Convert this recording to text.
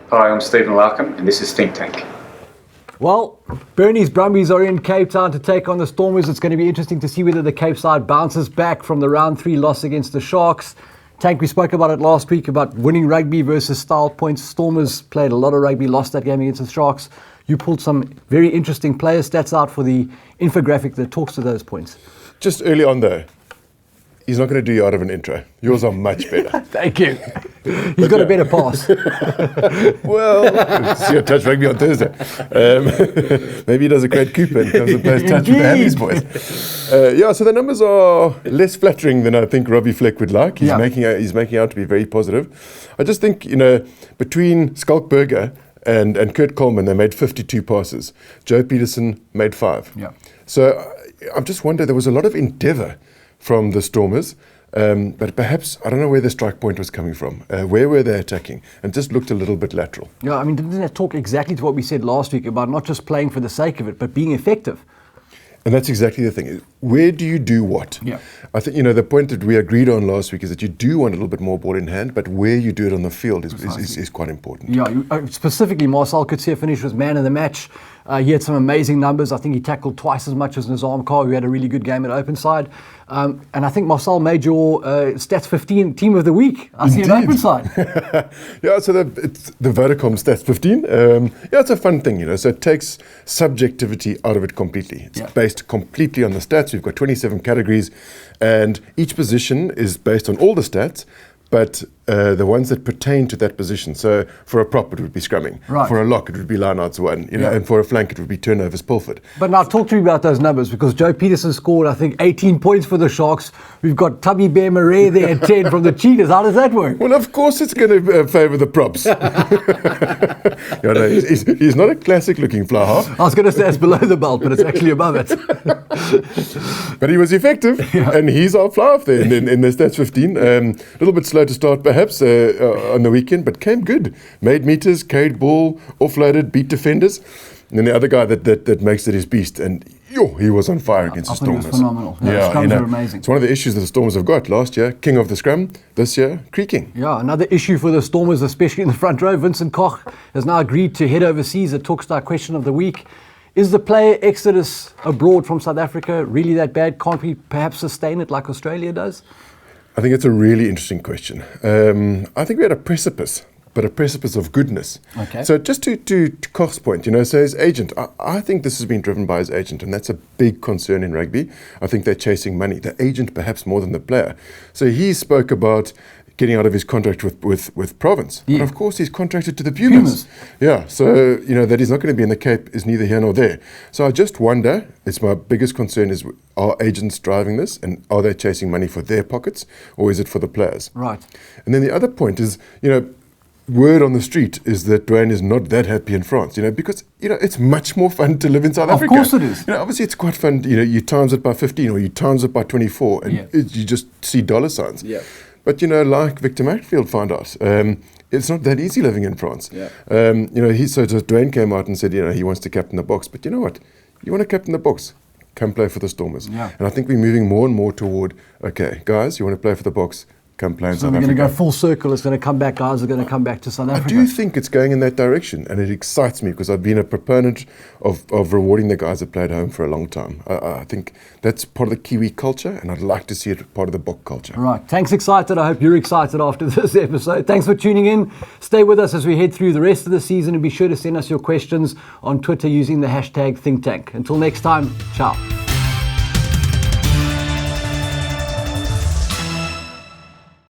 Hi, I'm Stephen Larkham, and this is Think Tank. Well, Bernie's Brumbies are in Cape Town to take on the Stormers. It's going to be interesting to see whether the Cape side bounces back from the round 3 loss against the Sharks. Tank, we spoke about it last week, about winning rugby versus style points. Stormers played a lot of rugby, lost that game against the Sharks. You pulled some very interesting player stats out for the infographic that talks to those points. Just early on though, he's not going to do you out of an intro. Yours are much better. Thank you. He's got a better pass. Well, see you touch rugby on Thursday. Maybe he does a great Cooper and comes and plays touch with the Hammies boys. So the numbers are less flattering than I think Robbie Fleck would like. He's making out to be very positive. I just think, between Skalkberger and Kurt Coleman, they made 52 passes. Joe Peterson made 5. Yeah. So I just wonder, there was a lot of endeavour from the Stormers, but perhaps, I don't know where the strike point was coming from. Where were they attacking? And just looked a little bit lateral. Yeah, I mean, didn't that talk exactly to what we said last week about not just playing for the sake of it, but being effective? And that's exactly the thing. Where do you do what? Yeah. I think, the point that we agreed on last week is that you do want a little bit more ball in hand, but where you do it on the field is quite important. Yeah, specifically, Marcel Coetzee finished as man of the match. He had some amazing numbers. I think he tackled twice as much as Nazam Carr, who had a really good game at open side. And I think Marcel made your Stats 15 Team of the Week. I see an open side. Yeah, so it's the Vodacom Stats 15. It's a fun thing, so it takes subjectivity out of it completely. It's based completely on the stats. We've got 27 categories, and each position is based on all the stats, but the ones that pertain to that position. So for a prop, it would be scrumming. Right. For a lock, it would be lineouts won. And for a flank, it would be turnovers pilfered. But now talk to me about those numbers, because Joe Peterson scored, I think, 18 points for the Sharks. We've got Tubby Bear Murray there at 10 from the Cheetahs. How does that work? Well, of course it's going to favour the props. He's not a classic-looking fly half. I was going to say it's below the belt, but it's actually above it. But he was effective, and he's our fly half there in the Stats 15. A little bit slow to start, perhaps, on the weekend, but came good. Made meters, carried ball, offloaded, beat defenders. And then the other guy that makes it his beast, and he was on fire against the Stormers. He was phenomenal. The scrums are amazing. It's one of the issues that the Stormers have got. Last year, king of the scrum. This year, creaking. Yeah, another issue for the Stormers, especially in the front row. Vincent Koch has now agreed to head overseas. It talks to our question of the week. Is the player exodus abroad from South Africa really that bad? Can't we perhaps sustain it like Australia does? I think it's a really interesting question. I think we're at a precipice, but a precipice of goodness. Okay. So just to Koch's point, so his agent, I think this has been driven by his agent, and that's a big concern in rugby. I think they're chasing money, the agent perhaps more than the player. So he spoke about getting out of his contract with Province. Yeah. But of course he's contracted to the Pumas. Yeah, so that he's not going to be in the Cape is neither here nor there. So I just wonder, it's my biggest concern is, are agents driving this, and are they chasing money for their pockets, or is it for the players? Right. And then the other point is, word on the street is that Dwayne is not that happy in France, because, it's much more fun to live in South Africa. Of course it is. Obviously it's quite fun, you times it by 15 or you times it by 24 and you just see dollar signs. Yeah. But, like Victor Matfield found out, it's not that easy living in France. Yeah. So Dwayne came out and said, he wants to captain the box. But you know what? You want to captain the box, come play for the Stormers. Yeah. And I think we're moving more and more toward, okay, guys, you want to play for the box, come play in South Africa. So we're going to go full circle. It's going to come back. Guys are going to come back to South Africa. I do think it's going in that direction, and it excites me because I've been a proponent of rewarding the guys that played home for a long time. I think that's part of the Kiwi culture, and I'd like to see it part of the Bok culture. Right. Tank's excited. I hope you're excited after this episode. Thanks for tuning in. Stay with us as we head through the rest of the season, and be sure to send us your questions on Twitter using the hashtag ThinkTank. Until next time, ciao.